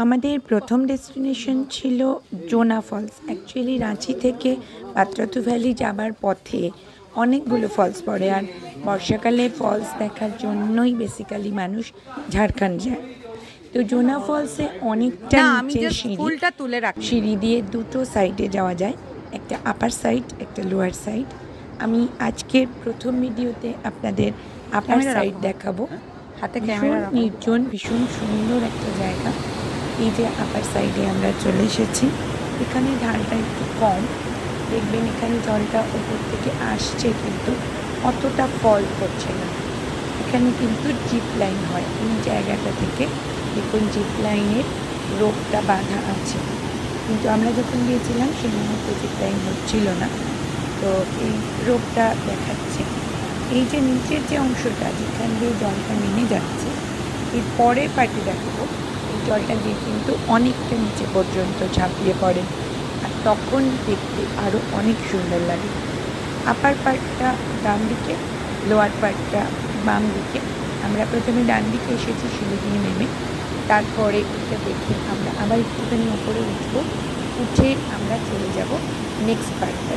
আমাদের প্রথম ডেস্টিনেশন ছিল জোনা ফলস। অ্যাকচুয়ালি রাঁচি থেকে পাত্রাতু ভ্যালি যাবার পথে অনেকগুলো ফলস পড়ে, আর বর্ষাকালে ফলস দেখার জন্যই বেসিক্যালি মানুষ ঝাড়খণ্ড যায়। তো জোনা ফলসে অনেকটা নিচে সিঁড়ি দিয়ে দুটো সাইডে যাওয়া যায়, একটা আপার সাইড একটা লোয়ার সাইড। আমি আজকের প্রথম ভিডিওতে আপনাদের আপার সাইড দেখাবো। হাতে ক্যামেরা, নির্জন ভীষণ সুন্দর একটা জায়গা। এই যে আপার সাইডে আমরা চলে এসেছি, এখানে ঢালটা একটু কম, দেখবেন এখানে জলটা উপর থেকে আসছে কিন্তু অতটা ফল করছে না। এখানে কিন্তু জিপ লাইন হয়, এই জায়গাটা থেকে দেখুন জিপ লাইনের রোপটা বাঁধা আছে, কিন্তু আমরা যখন গিয়েছিলাম সেই মুহূর্তে জিপ লাইন হচ্ছিল না, তো এই রোপটা দেখাচ্ছে। এই যে নিচের যে অংশটা যেখান দিয়ে জলটা নেমে যাচ্ছে, এর পরের পার্টি দেখাবো। এই জলটা দিয়ে কিন্তু অনেকটা নিচে পর্যন্ত ঝাঁপিয়ে পড়ে, আর তখন দেখতে আরও অনেক সুন্দর লাগে। আপার পার্টটা ডান দিকে, লোয়ার পার্টটা বাম দিকে। আমরা প্রথমে ডান দিকে এসেছি সিঁড়ি দিয়ে নেমে, তারপরে এটা দেখে আমরা আবার একটুখানি ওপরে উঠবো, উঠে আমরা চলে যাব নেক্সট পার্টটা।